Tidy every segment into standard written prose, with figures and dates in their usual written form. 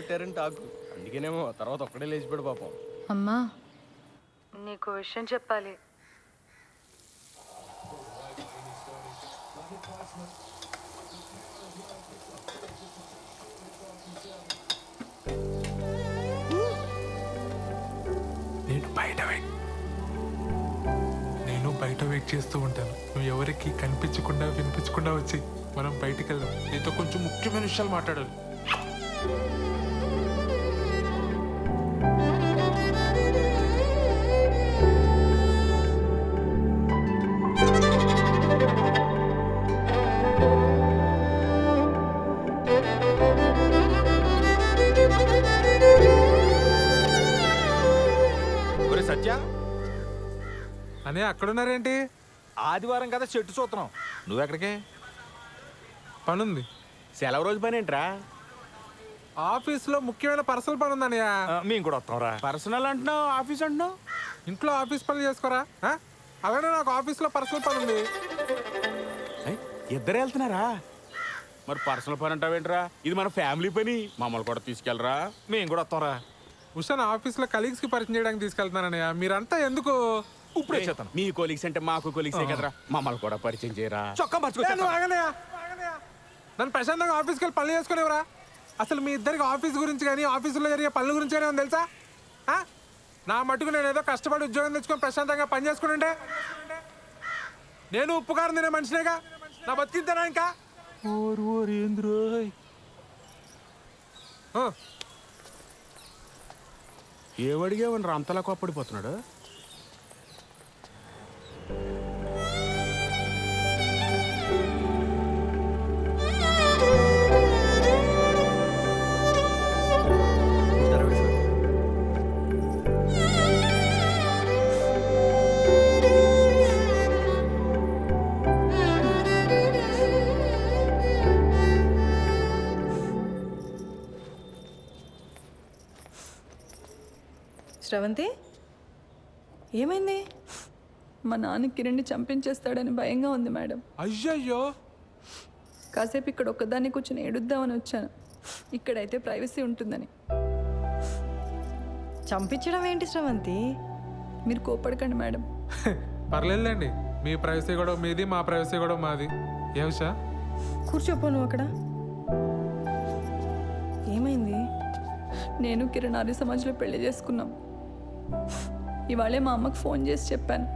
కొట్టారని టాకు. అందుకేనేమో తర్వాత ఒక్కడే లేచిపోయాడు పాపం. అమ్మా, నీకు విషయం చెప్పాలి. నేను బయట వెయిట్ చేస్తూ ఉంటాను. నువ్వు ఎవరికి కనిపించకుండా వినిపించకుండా వచ్చి మనం బయటికి వెళ్దాం. నీతో కొంచెం ముఖ్యమైన విషయాలు మాట్లాడాలి. ఒరే సత్య, అనే అక్కడున్నారేంటి? ఆదివారం కదా చెట్టు చూస్తున్నాం. నువ్వెక్కడికే? పనుంది. సెలవు రోజు పని ఏంట్రా? ఆఫీస్లో ముఖ్యమైన పర్సనల్ పని ఉందన్నయ్య. మేము కూడా వస్తాంరా. పర్సనల్ అంటున్నావు, ఆఫీస్ అంటున్నావు. ఇంట్లో ఆఫీస్ పనులు చేసుకోరా? అలానే నాకు ఆఫీస్లో పర్సనల్ పని ఉంది. ఇద్దరు వెళ్తున్నారా? మరి పర్సనల్ పని అంటావేంట్రా? ఇది మన ఫ్యామిలీ పని. మమ్మల్ని కూడా తీసుకెళ్ళరా, మేము కూడా వస్తాంరా. ఉషాన్ ఆఫీస్లో కలీగ్స్కి పరిచయం చేయడానికి తీసుకెళ్తున్నానన్నయ్య. మీరంతా ఎందుకు? ఇప్పుడు వచ్చేస్తాను. మీ కొలీగ్స్ అంటే మాకు కొలీగ్సే కదరా, మమ్మల్ని కూడా పరిచయం చేయరా. చొక్కా నన్ను ప్రశాంతంగా ఆఫీస్కి వెళ్ళి పనులు చేసుకునేవరా? అసలు మీ ఇద్దరికి ఆఫీస్ గురించి కానీ ఆఫీసులో జరిగే పనుల గురించి కానీ ఉంది తెలుసా? నా మటుకు నేను ఏదో కష్టపడి ఉద్యోగం తెచ్చుకొని ప్రశాంతంగా పని చేసుకుంటే నేను ఉప్పుకారం తినే మనిషినేగా. నా బతికింతేనా ఇంకా? ఏమడిగేవని అంతలా కోప్పడిపోతున్నాడు? శ్రవంతి, ఏమైంది? మా నాన్న కిరణ్ని చంపించేస్తాడని భయంగా ఉంది మేడం. అయ్యయ్యో. కాసేపు ఇక్కడ ఒక్కదాన్ని కూర్చొని ఏడుద్దామని వచ్చాను. ఇక్కడైతే ప్రైవసీ ఉంటుందని. చంపించడం ఏంటి శ్రవంతి? మీరు కోపడకండి మేడం. పర్లేదులేండి. మీ ప్రైవసీ కూడా మీది, మా ప్రైవసీ కూడా మాది. ఏ ఉషా? కూర్చోపో నువ్వు అక్కడ. ఏమైంది? నేను కిరణ్ ఆర్య సమాజ్లో పెళ్లి చేసుకున్నాం. ఇవాళే మా అమ్మకు ఫోన్ చేసి చెప్పాను.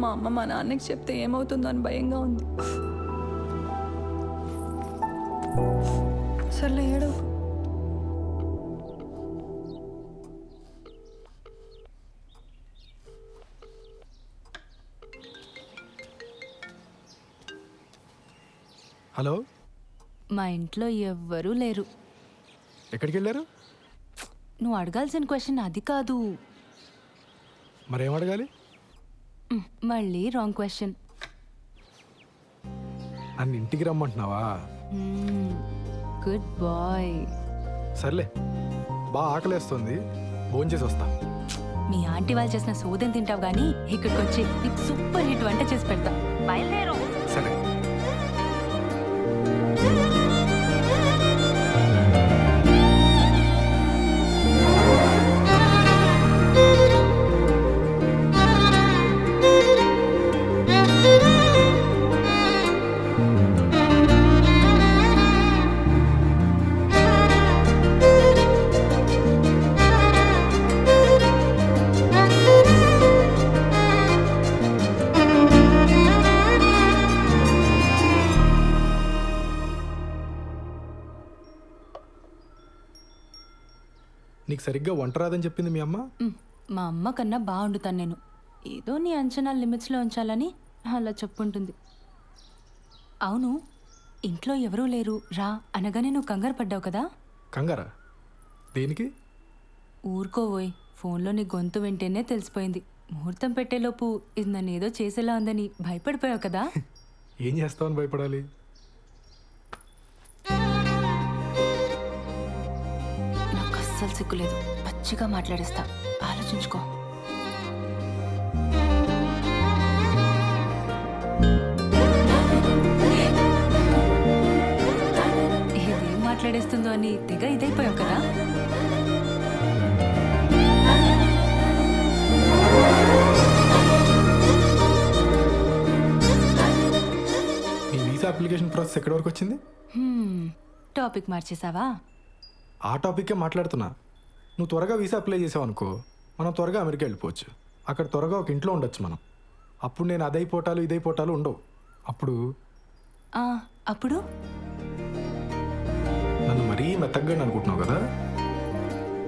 మా అమ్మ మా నాన్నకి చెప్తే ఏమవుతుందో అని భయంగా ఉంది. సర్లే ఏడో. హలో, మా ఇంట్లో ఎవ్వరూ లేరు. ఎక్కడికి వెళ్ళారు? నువ్వు అడగాల్సిన క్వశ్చన్ అది కాదు. మరేం అడగాలి? మళ్ళీ రాంగ్ క్వశ్చన్. నన్ను ఇంటికి రమ్మంటున్నావా? Good bye. సర్లే, బాగా ఆకలేస్తుంది, భోంచేసి వస్తా. మీ ఆంటీ వాళ్ళు చేసిన సోదం తింటావు కానీ ఇక్కడికి వచ్చి నీకు సూపర్ హిట్ వంట చేసి పెడతా. బయలుదేరు. సరే. నీకు సరిగ్గా వంట రాదని చెప్పింది మీ అమ్మ? మా అమ్మ కన్నా బాగుండుతాను నేను. ఏదో నీ అంచనా లిమిట్స్లో ఉంచాలని అలా చెప్పుంటుంది. అవును, ఇంట్లో ఎవరూ లేరు రా అనగానే నువ్వు కంగారు పడ్డావు కదా? కంగారా? దేనికి? ఊరుకోవోయ్, ఫోన్లో నీ గొంతు వింటేనే తెలిసిపోయింది. ముహూర్తం పెట్టేలోపు ఇది నన్ను ఏదో చేసేలా ఉందని భయపడిపోయావు కదా? ఏం చేస్తావని భయపడాలి? నాకు అస్సలు సిగ్గులేదు. పచ్చిగా మాట్లాడేస్తా, ఆలోచించుకో. మాట్లాడేస్తుందో అని తెగ ఇదైపోయావు కదా. నీ వీసా అప్లికేషన్ ప్రాసెస్ ఎక్కడి వరకు వచ్చింది? టాపిక్ మార్చేసావా? ఆ టాపిక్కే మాట్లాడుతున్నా. నువ్వు త్వరగా వీసా అప్లై చేసావు అనుకో, మనం త్వరగా అమెరికా వెళ్ళిపోవచ్చు. అక్కడ త్వరగా ఒక ఇంట్లో ఉండొచ్చు మనం. అప్పుడు నేను అదైపోటాలు ఇదైపోటాలు ఉండవు. అప్పుడు ఆ, అప్పుడు నన్ను మరీ మెత్తగ్గా అనుకుంటున్నావు కదా.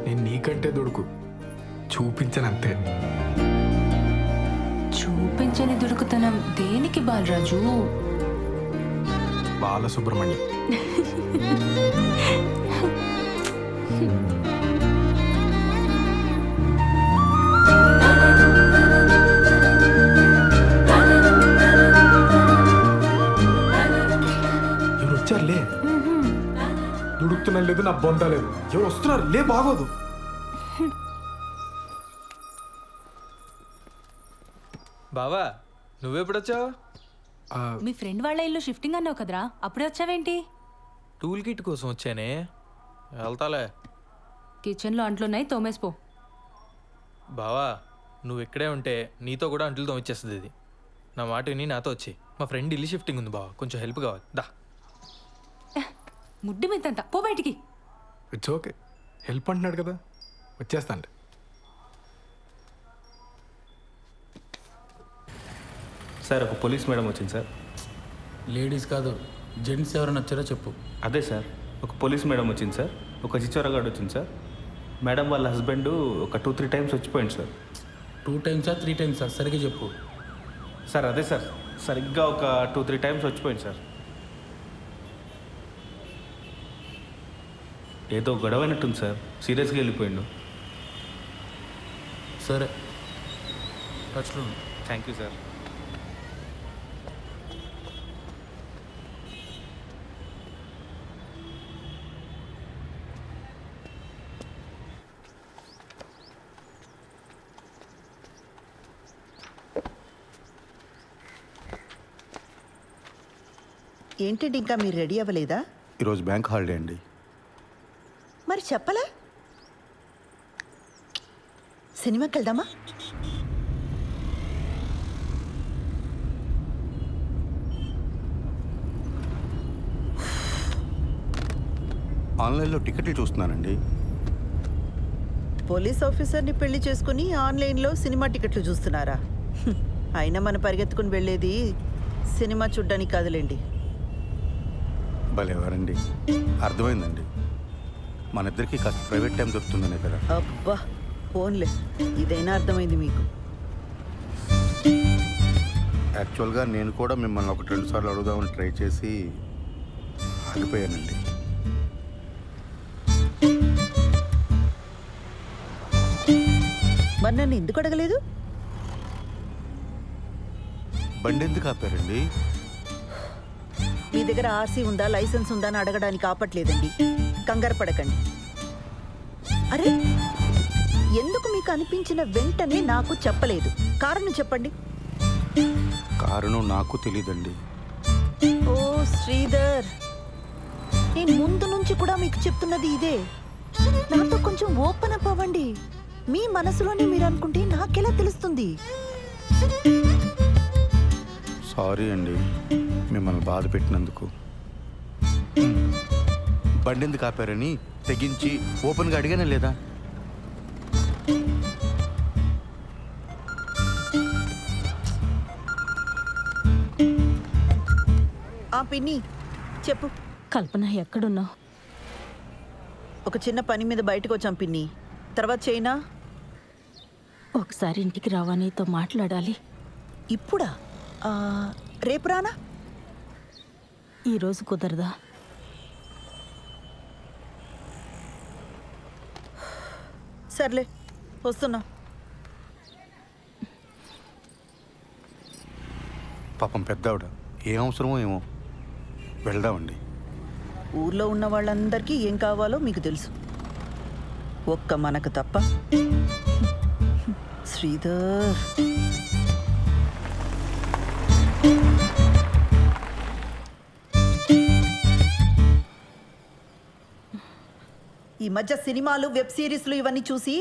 నేను నీకంటే దొడుకు చూపించనంతే. చూపించని దుడుకుతనం దేనికి బాలరాజు? బాలసుబ్రహ్మణ్యం. ఎవరు వచ్చారులే. దుడుకుతున్నా లేదు, నా బొంద లేదు. ఎవరు వస్తున్నారు లే, బాగోదు. బావా నువ్వెప్పుడొచ్చావు? ఆ, మీ ఫ్రెండ్ వాళ్ళ ఇల్లు షిఫ్టింగ్ అన్నావు కదరా, అప్పుడే వచ్చావేంటి? టూల్ కిట్ కోసం వచ్చానే. వెళ్తాలే. కిచెన్లో అంట్లున్నాయి, తోమేసిపో. బావా నువ్వు ఇక్కడే ఉంటే నీతో కూడా అంట్లు తోమిచ్చేస్తుంది ఇది. నా మాట విని నాతో వచ్చి. మా ఫ్రెండ్ ఇల్లు షిఫ్టింగ్ ఉంది బావా, కొంచెం హెల్ప్ కావాలి. దా. ముడ్డి మీదంతా పో బయటికి. ఇట్స్ ఓకే, హెల్ప్ అంటున్నాడు కదా, వచ్చేస్తాను. సార్ ఒక పోలీస్ మేడం వచ్చింది సార్. లేడీస్ కాదు, జెంట్స్ ఎవరైనా వచ్చారో చెప్పు. అదే సార్, ఒక పోలీస్ మేడం వచ్చింది సార్. ఒక చిచ్చోరగాడు వచ్చింది సార్. మేడం వాళ్ళ హస్బెండ్ ఒక 2-3 టైమ్స్ వచ్చిపోయింది సార్. 2 టైమ్సా 3 టైమ్సా సరిగ్గా చెప్పు. సార్ అదే సార్, సరిగ్గా ఒక 2-3 టైమ్స్ వచ్చిపోయింది సార్. ఏదో గొడవ అయినట్టుంది సార్, సీరియస్గా వెళ్ళిపోయిండు. సరే టచ్లో ఉండు. Thank you sir. ఏంటండి ఇంకా మీరు రెడీ అవ్వలేదా? ఈరోజు బ్యాంక్ హాలిడే అండి. మరి చెప్పలే. సినిమాకి వెళ్దామా? ఆన్లైన్లో టికెట్లు చూస్తున్నానండి. పోలీస్ ఆఫీసర్ని పెళ్లి చేసుకుని ఆన్లైన్లో సినిమా టికెట్లు చూస్తున్నారా? అయినా మన పరిగెత్తుకుని వెళ్ళేది సినిమా చూడ్డానికి కాదులేండి. భలేవారండి, అర్థమైందండి. మన ఇద్దరికి కాస్త ప్రైవేట్ టైం దొరుకుతుందనే కదా. అబ్బా ఫోన్లే, ఇదైనా అర్థమైంది మీకు. యాక్చువల్గా నేను కూడా మిమ్మల్ని 1-2 సార్లు అడుగుదామని ట్రై చేసి ఆగిపోయానండి. మరి నన్ను ఎందుకు అడగలేదు? బండి ఎందుకు ఆపారండి? మీ దగ్గర ఆర్సీ ఉందా, లైసెన్స్ ఉందా అని అడగడానికి ఆపట్లేదండి. కంగారు పడకండి. అరే, ఎందుకు మీకు అనిపించిన వెంటనే నాకు చెప్పలేదు? కారణం చెప్పండి. కారణం నాకు తెలీదండి. ఓ శ్రీధర్, నేను ముందు నుంచి కూడా మీకు చెప్తున్నది ఇదే. నాతో కొంచెం ఓపెన్ అప్ అవ్వండి. మీ మనసులోనే మీరు అనుకుంటే నాకెలా తెలుస్తుంది? సారీ అండి మిమ్మల్ని బాధ పెట్టినందుకు. బండి ఎందుకు ఆపారని తెగించి ఓపెన్గా అడిగానే లేదా? ఆ పిన్ని చెప్పు. కల్పన ఎక్కడున్నావు? ఒక చిన్న పని మీద బయటకు వచ్చాం పిన్ని, తర్వాత చేయనా? ఒకసారి ఇంటికి రావా, నీతో మాట్లాడాలి. ఇప్పుడా? రేపు రానా? ఈరోజు కుదరదా? సర్లే వస్తున్నా. పాపం పెద్దావిడ, ఏం అవసరమో ఏమో. వెళ్దామండి. ఊర్లో ఉన్న వాళ్ళందరికీ ఏం కావాలో మీకు తెలుసు, ఒక్క మనకు తప్ప. శ్రీధర్, ఈ మధ్య సినిమాలు వెబ్ సిరీస్లు ఇవన్నీ చూసి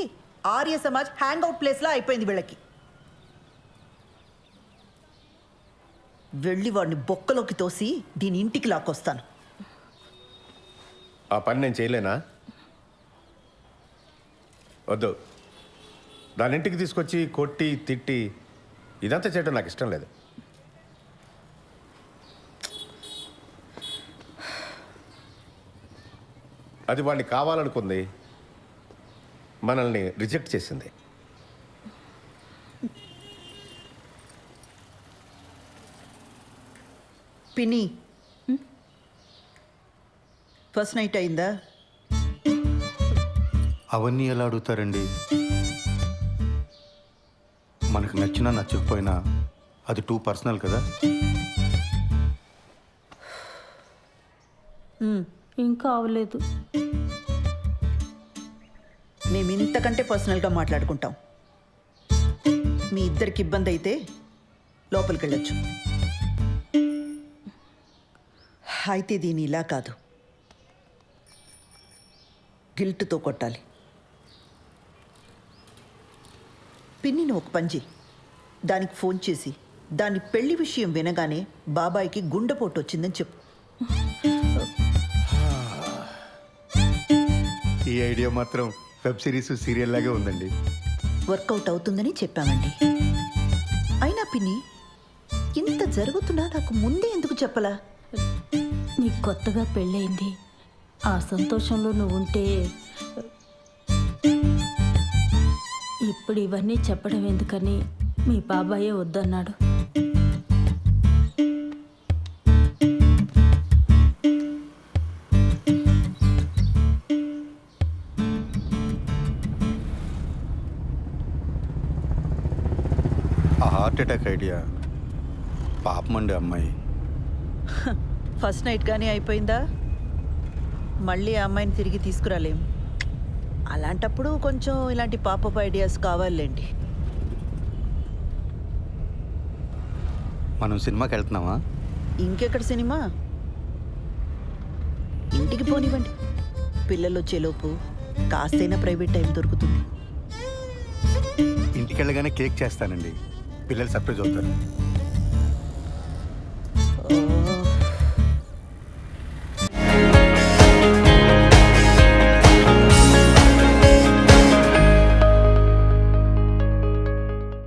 ఆర్య సమాజ్ హ్యాంగ్ అవుట్ ప్లేస్లా అయిపోయింది వీళ్ళకి. వెళ్ళి వాడిని బొక్కలోకి తోసి దీని ఇంటికి లాక్కొస్తాను. ఆ పని నేను చేయలేనా? వద్దు, దాని ఇంటికి తీసుకొచ్చి కొట్టి తిట్టి ఇదంతా చేయడం నాకు ఇష్టం లేదు. అది వాడిని కావాలనుకుంది, మనల్ని రిజెక్ట్ చేసింది. పిన్ని, ఫస్ట్ నైట్ అయిందా? అవన్నీ ఎలా అడుగుతారండి? మనకు నచ్చినా నచ్చకపోయినా అది టూ పర్సనల్ కదా. ఇంకా అవలేదు. మేము ఇంతకంటే పర్సనల్గా మాట్లాడుకుంటాం. మీ ఇద్దరికి ఇబ్బంది అయితే లోపలికి వెళ్ళొచ్చు. అయితే దీని ఇలా కాదు, గిల్ట్తో కొట్టాలి. పిన్నిని ఒక పని చెయ్యి, దానికి ఫోన్ చేసి దాని పెళ్లి విషయం వినగానే బాబాయికి గుండెపోటు వచ్చిందని చెప్పు. ఈ ఐడియా మాత్రం వెబ్ సిరీస్ సీరియల్ లాగే ఉందండి. వర్కౌట్ అవుతుందని చెప్పామండి. అయినా పిన్ని, ఇంత జరుగుతున్నా నాకు ముందే ఎందుకు చెప్పలా? నీకు కొత్తగా పెళ్ళయింది, ఆ సంతోషంలో నువ్వు ఉంటే ఇప్పుడు ఇవన్నీ చెప్పడం ఎందుకని మీ బాబాయే వద్దన్నాడు. ఆ హార్ట్ అటాక్ ఐడియా పాపమండి అమ్మాయి. ఫస్ట్ నైట్ కానీ అయిపోయిందా? మళ్ళీ ఆ అమ్మాయిని తిరిగి తీసుకురాలేం. అలాంటప్పుడు కొంచెం ఇలాంటి పాపప్ ఐడియాస్ కావాలండి. మనం సినిమాకి వెళ్తున్నామా? ఇంకెక్కడ సినిమా? ఇంటికి పోనివ్వండి. పిల్లలు వచ్చేలోపు కాస్తైనా ప్రైవేట్ టైం దొరుకుతుంది. ఇంటికి వెళ్ళగానే కేక్ చేస్తానండి, పిల్లలు సర్ప్రైజ్ అవుతారు. ఓ